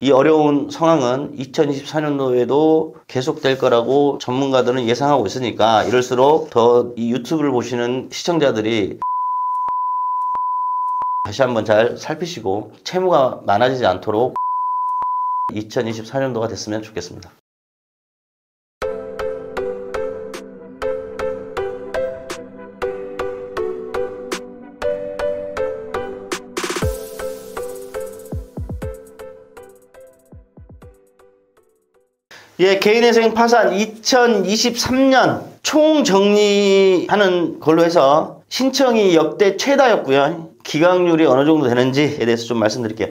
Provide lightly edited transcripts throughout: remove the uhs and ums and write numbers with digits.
이 어려운 상황은 2024년도에도 계속될 거라고 전문가들은 예상하고 있으니까 이럴수록 더 이 유튜브를 보시는 시청자들이 다시 한번 잘 살피시고 채무가 많아지지 않도록 2024년도가 됐으면 좋겠습니다. 예, 개인회생 파산 2023년 총 정리하는 걸로 해서 신청이 역대 최다였고요. 기각률이 어느 정도 되는지에 대해서 좀 말씀드릴게요.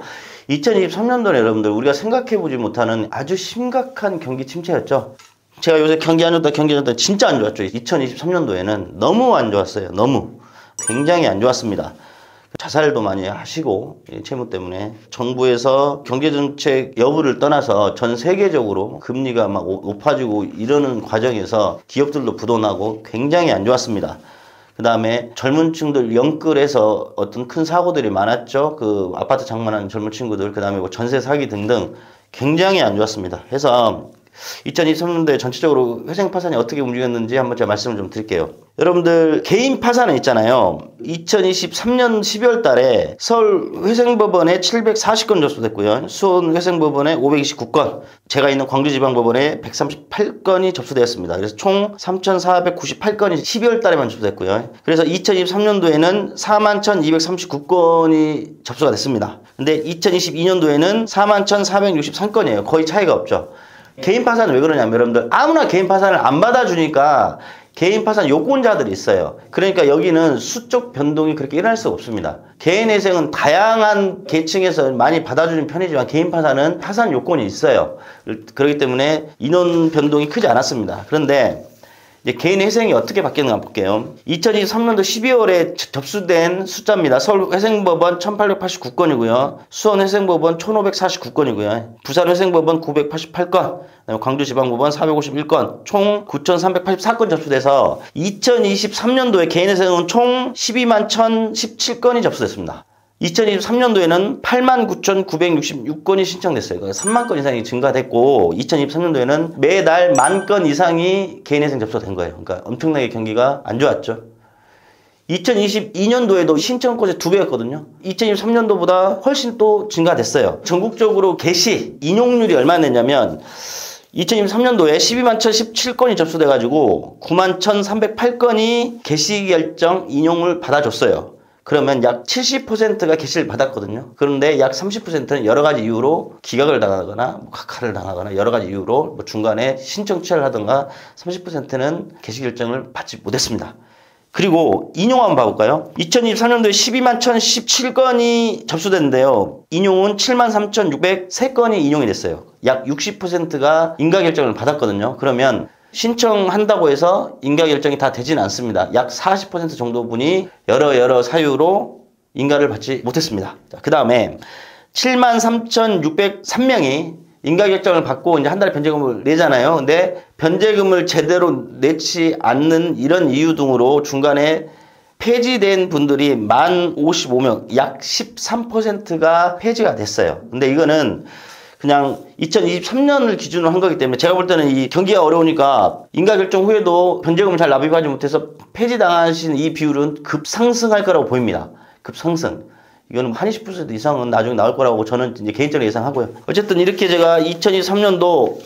2023년도에 여러분들 우리가 생각해보지 못하는 아주 심각한 경기 침체였죠. 제가 요새 경기 안 좋다 진짜 안 좋았죠. 2023년도에는 너무 안 좋았어요. 너무 굉장히 안 좋았습니다. 자살도 많이 하시고 채무 때문에 정부에서 경제정책 여부를 떠나서 전 세계적으로 금리가 막 높아지고 이러는 과정에서 기업들도 부도나고 굉장히 안 좋았습니다. 그 다음에 젊은 층들 영끌해서 어떤 큰 사고들이 많았죠. 그 아파트 장만하는 젊은 친구들, 그 다음에 뭐 전세 사기 등등 굉장히 안 좋았습니다. 해서 2023년도에 전체적으로 회생 파산이 어떻게 움직였는지 한번 제가 말씀을 좀 드릴게요. 여러분들 개인 파산은 있잖아요. 2023년 12월 달에 서울 회생법원에 740건 접수됐고요. 수원 회생법원에 529건, 제가 있는 광주지방법원에 138건이 접수되었습니다. 그래서 총 3,498건이 12월 달에만 접수됐고요. 그래서 2023년도에는 41,239건이 접수가 됐습니다. 근데 2022년도에는 41,463건이에요. 거의 차이가 없죠. 개인 파산은 왜 그러냐면 여러분들 아무나 개인 파산을 안 받아주니까 개인 파산 요건자들이 있어요. 그러니까 여기는 수적 변동이 그렇게 일어날 수가 없습니다. 개인 회생은 다양한 계층에서 많이 받아주는 편이지만 개인 파산은 파산 요건이 있어요. 그렇기 때문에 인원 변동이 크지 않았습니다. 그런데 이제 개인 회생이 어떻게 바뀌었는가 볼게요. 2023년도 12월에 접수된 숫자입니다. 서울 회생법원 1889건이고요. 수원 회생법원 1549건이고요. 부산 회생법원 988건, 광주지방법원 451건, 총 9384건 접수돼서 2023년도에 개인 회생은 총 12만 1017건이 접수됐습니다. 2023년도에는 89,966건이 신청됐어요. 그러니까 3만 건 이상이 증가됐고 2023년도에는 매달 10,000건 이상이 개인회생 접수가 된 거예요. 그러니까 엄청나게 경기가 안 좋았죠. 2022년도에도 신청 건수 2배였거든요. 2023년도보다 훨씬 또 증가됐어요. 전국적으로 게시, 인용률이 얼마나 됐냐면 2023년도에 12만 1,017건이 접수돼가지고 9만 1,308건이 게시 결정 인용을 받아줬어요. 그러면 약 70%가 게시를 받았거든요. 그런데 약 30%는 여러 가지 이유로 기각을 당하거나 각하를 당하거나 여러 가지 이유로 중간에 신청 취하를 하던가 30%는 게시 결정을 받지 못했습니다. 그리고 인용 한번 봐볼까요? 2023년도에 12만 1,017건이 접수됐는데요. 인용은 7만 3,603건이 인용이 됐어요. 약 60%가 인가 결정을 받았거든요. 그러면 신청한다고 해서 인가 결정이 다 되지는 않습니다. 약 40% 정도 분이 여러 사유로 인가를 받지 못했습니다. 그 다음에 73,603명이 인가 결정을 받고 이제 한 달에 변제금을 내잖아요. 근데 변제금을 제대로 내지 않는 이런 이유 등으로 중간에 폐지된 분들이 1055명, 약 13%가 폐지가 됐어요. 근데 이거는 그냥 2023년을 기준으로 한 거기 때문에 제가 볼 때는 이 경기가 어려우니까 인가 결정 후에도 변제금을 잘 납입하지 못해서 폐지당하신 이 비율은 급상승할 거라고 보입니다. 급상승. 이거는 한 20% 이상은 나중에 나올 거라고 저는 이제 개인적으로 예상하고요. 어쨌든 이렇게 제가 2023년도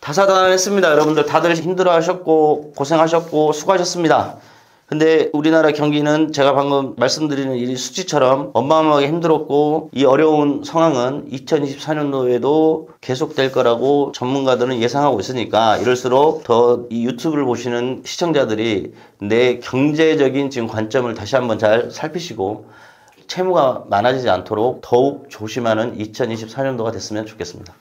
다사다난했습니다. 여러분들 다들 힘들어하셨고 고생하셨고 수고하셨습니다. 근데 우리나라 경기는 제가 방금 말씀드리는 이 수치처럼 어마어마하게 힘들었고 이 어려운 상황은 2024년도에도 계속될 거라고 전문가들은 예상하고 있으니까 이럴수록 더 이 유튜브를 보시는 시청자들이 내 경제적인 지금 관점을 다시 한번 잘 살피시고 채무가 많아지지 않도록 더욱 조심하는 2024년도가 됐으면 좋겠습니다.